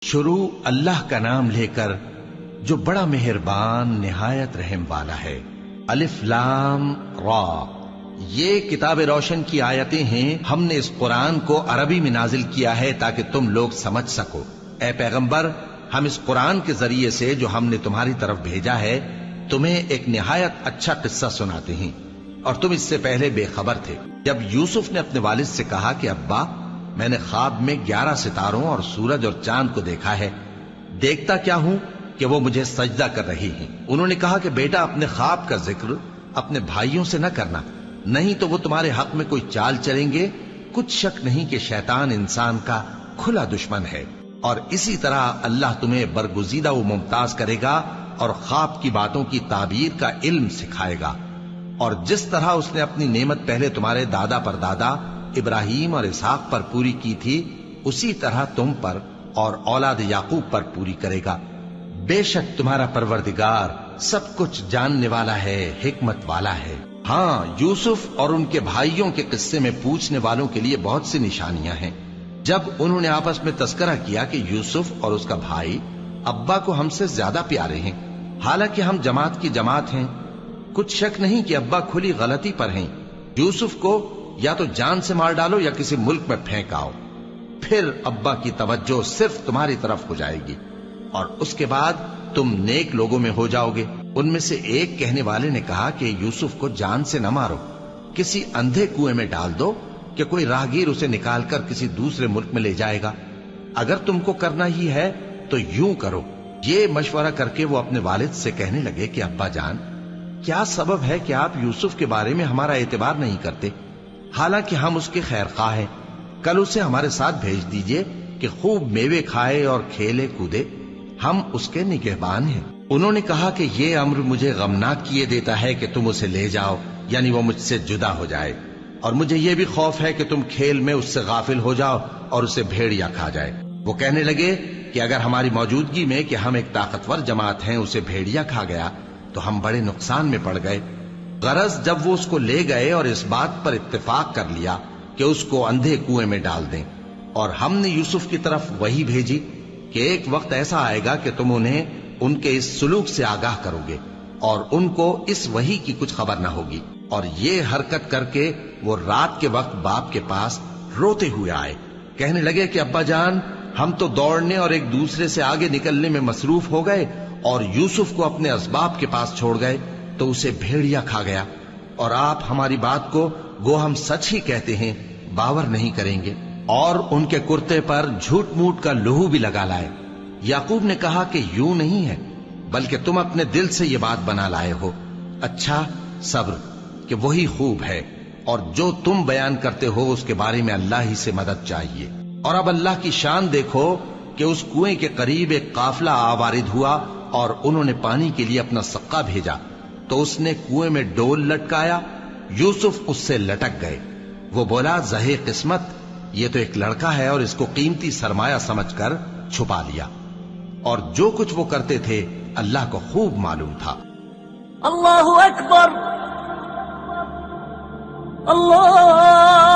شروع اللہ کا نام لے کر جو بڑا مہربان نہایت رحم والا ہے۔ الف لام را، یہ کتاب روشن کی آیتیں ہیں۔ ہم نے اس قرآن کو عربی میں نازل کیا ہے تاکہ تم لوگ سمجھ سکو۔ اے پیغمبر، ہم اس قرآن کے ذریعے سے جو ہم نے تمہاری طرف بھیجا ہے تمہیں ایک نہایت اچھا قصہ سناتے ہیں، اور تم اس سے پہلے بے خبر تھے۔ جب یوسف نے اپنے والد سے کہا کہ ابا، میں نے خواب میں 11 ستاروں اور سورج اور چاند کو دیکھا ہے، دیکھتا کیا ہوں کہ وہ مجھے سجدہ کر رہی ہیں۔ انہوں نے کہا کہ بیٹا، اپنے خواب کا ذکر اپنے بھائیوں سے نہ کرنا، نہیں تو وہ تمہارے حق میں کوئی چال چلیں گے۔ کچھ شک نہیں کہ شیطان انسان کا کھلا دشمن ہے، اور اسی طرح اللہ تمہیں برگزیدہ و ممتاز کرے گا اور خواب کی باتوں کی تعبیر کا علم سکھائے گا، اور جس طرح اس نے اپنی نعمت پہلے تمہارے دادا پر دادا ابراہیم اور اسحاق پر پوری کی تھی، اسی طرح تم پر اور اولاد یعقوب پر پوری کرے گا۔ بے شک تمہارا پروردگار سب کچھ جاننے والا ہے، حکمت والا ہے۔ ہاں، یوسف اور ان کے بھائیوں کے قصے میں پوچھنے والوں کے لیے بہت سی نشانیاں ہیں۔ جب انہوں نے آپس میں تذکرہ کیا کہ یوسف اور اس کا بھائی ابا کو ہم سے زیادہ پیارے ہیں، حالانکہ ہم جماعت کی جماعت ہیں، کچھ شک نہیں کہ ابا کھلی غلطی پر ہیں۔ یوسف کو یا تو جان سے مار ڈالو یا کسی ملک میں پھینک آؤ، پھر ابا کی توجہ صرف تمہاری طرف ہو جائے گی، اور اس کے بعد تم نیک لوگوں میں ہو جاؤ گے۔ ان میں سے ایک کہنے والے نے کہا کہ یوسف کو جان سے نہ مارو، کسی اندھے کنویں میں ڈال دو کہ کوئی راہگیر اسے نکال کر کسی دوسرے ملک میں لے جائے گا۔ اگر تم کو کرنا ہی ہے تو یوں کرو۔ یہ مشورہ کر کے وہ اپنے والد سے کہنے لگے کہ ابا جان، کیا سبب ہے کہ آپ یوسف کے بارے میں ہمارا اعتبار نہیں کرتے، حالانکہ ہم اس کے خیر خواہ ہیں؟ کل اسے ہمارے ساتھ بھیج دیجئے کہ خوب میوے کھائے اور کھیلے کودے، ہم اس کے نگہبان ہیں۔ انہوں نے کہا کہ یہ امر مجھے غمناک کیے دیتا ہے کہ تم اسے لے جاؤ، یعنی وہ مجھ سے جدا ہو جائے، اور مجھے یہ بھی خوف ہے کہ تم کھیل میں اس سے غافل ہو جاؤ اور اسے بھیڑیا کھا جائے۔ وہ کہنے لگے کہ اگر ہماری موجودگی میں کہ ہم ایک طاقتور جماعت ہیں اسے بھیڑیا کھا گیا تو ہم بڑے نقصان میں پڑ گئے۔ غرض جب وہ اس کو لے گئے اور اس بات پر اتفاق کر لیا کہ اس کو اندھے کنویں میں ڈال دیں، اور ہم نے یوسف کی طرف وحی بھیجی کہ ایک وقت ایسا آئے گا کہ تم انہیں ان کے اس سلوک سے آگاہ کرو گے، اور ان کو اس وحی کی کچھ خبر نہ ہوگی۔ اور یہ حرکت کر کے وہ رات کے وقت باپ کے پاس روتے ہوئے آئے، کہنے لگے کہ ابا جان، ہم تو دوڑنے اور ایک دوسرے سے آگے نکلنے میں مصروف ہو گئے اور یوسف کو اپنے اسباب کے پاس چھوڑ گئے تو اسے بھیڑیا کھا گیا، اور آپ ہماری بات کو گو ہم سچ ہی کہتے ہیں باور نہیں کریں گے۔ اور ان کے کرتے پر جھوٹ موٹ کا لہو بھی لگا لائے۔ یعقوب نے کہا کہ یوں نہیں ہے، بلکہ تم اپنے دل سے یہ بات بنا لائے ہو۔ اچھا، صبر، کہ وہی خوب ہے، اور جو تم بیان کرتے ہو اس کے بارے میں اللہ ہی سے مدد چاہیے۔ اور اب اللہ کی شان دیکھو کہ اس کنویں کے قریب ایک قافلہ آوارد ہوا اور انہوں نے پانی کے لیے اپنا سقا بھیجا، تو اس نے کنویں میں ڈول لٹکایا، یوسف اس سے لٹک گئے۔ وہ بولا، زہے قسمت، یہ تو ایک لڑکا ہے، اور اس کو قیمتی سرمایہ سمجھ کر چھپا لیا۔ اور جو کچھ وہ کرتے تھے اللہ کو خوب معلوم تھا۔ اللہ اکبر، اللہ